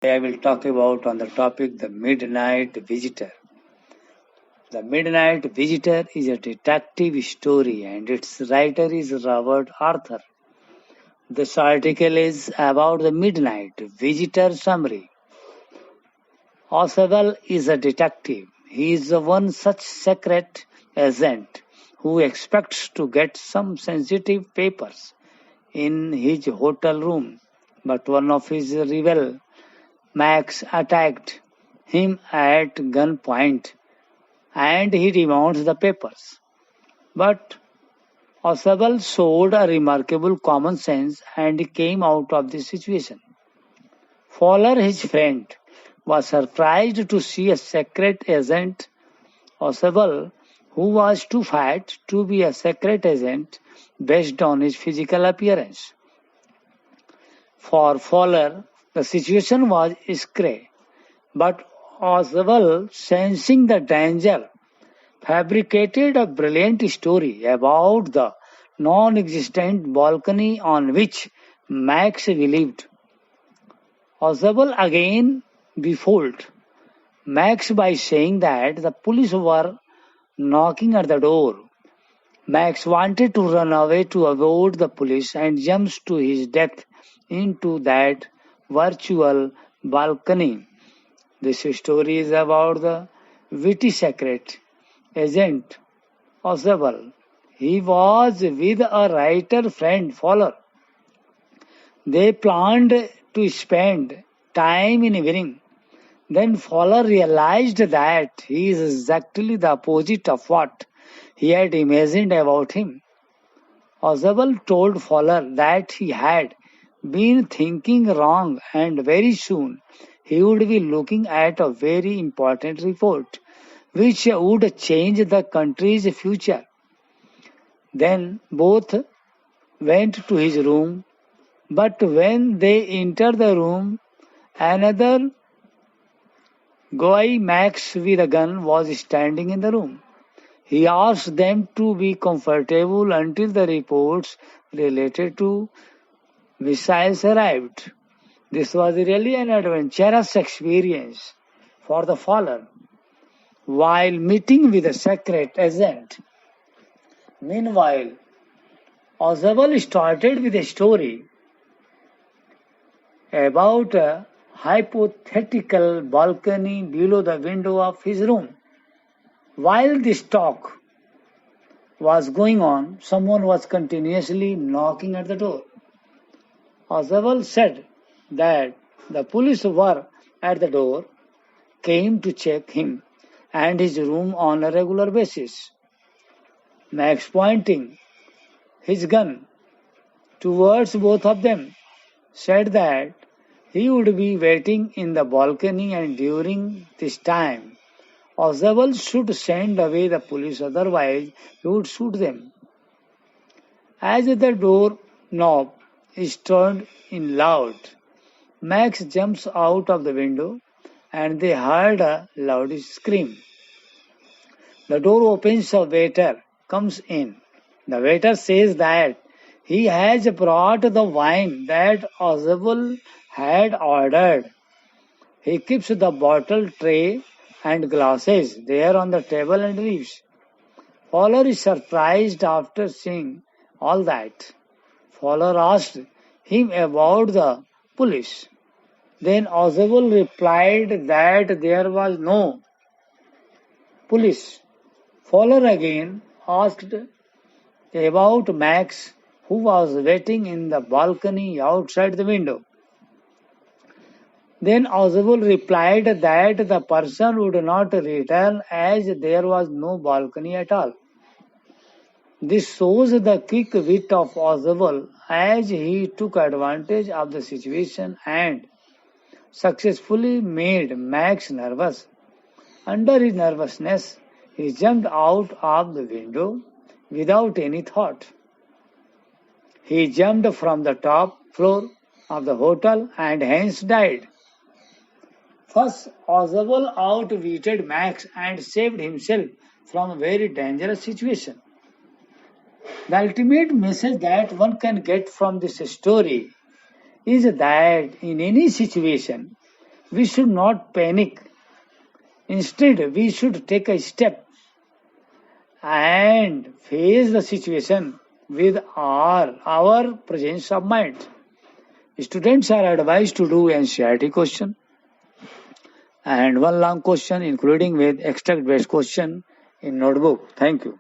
I will talk about on the topic The Midnight Visitor. The Midnight Visitor is a detective story and its writer is Robert Arthur. This article is about the Midnight Visitor summary. Oswald is a detective. He is one such secret agent who expects to get some sensitive papers in his hotel room, but one of his rival, Max, attacked him at gunpoint and he demands the papers. But Oswald showed a remarkable common sense and he came out of the situation. Fowler, his friend, was surprised to see a secret agent, Oswald, who was too fat to be a secret agent based on his physical appearance. For Fowler, the situation was scary, but Oswald, sensing the danger, fabricated a brilliant story about the non-existent balcony on which Max lived. Oswald again befooled Max by saying that the police were knocking at the door. Max wanted to run away to avoid the police and jumps to his death into that virtual balcony. This story is about the witty secret agent Oswald. He was with a writer friend Fowler. They planned to spend time in evening. Then Fowler realized that he is exactly the opposite of what he had imagined about him. Oswald told Fowler that he had been thinking wrong and very soon he would be looking at a very important report which would change the country's future. Then both went to his room, but when they entered the room, another guy, Max with a gun, was standing in the room. He asked them to be comfortable until the reports related to missiles arrived. This was really an adventurous experience for the Fowler. While meeting with a secret agent, meanwhile, Oswald started with a story about a hypothetical balcony below the window of his room. While this talk was going on, someone was continuously knocking at the door. Oswald said that the police were at the door, came to check him and his room on a regular basis. Max, pointing his gun towards both of them, said that he would be waiting in the balcony and during this time, Oswald should send away the police, otherwise he would shoot them. As the door knob is turned in loud, Max jumps out of the window and they heard a loud scream. The door opens, a waiter comes in. The waiter says that he has brought the wine that Oswald had ordered. He keeps the bottle, tray and glasses there on the table and leaves. Fowler is surprised after seeing all that. Fowler asked him about the police. Then Oswald replied that there was no police. Fowler again asked about Max, who was waiting in the balcony outside the window. Then Oswald replied that the person would not return as there was no balcony at all. This shows the quick wit of Oswald as he took advantage of the situation and successfully made Max nervous. Under his nervousness, he jumped out of the window without any thought. He jumped from the top floor of the hotel and hence died. First, Oswald outwitted Max and saved himself from a very dangerous situation. The ultimate message that one can get from this story is that in any situation, We should not panic. Instead, we should take a step and face the situation with our presence of mind. Students are advised to do NCERT question and one long question including with extract based question in notebook. Thank you.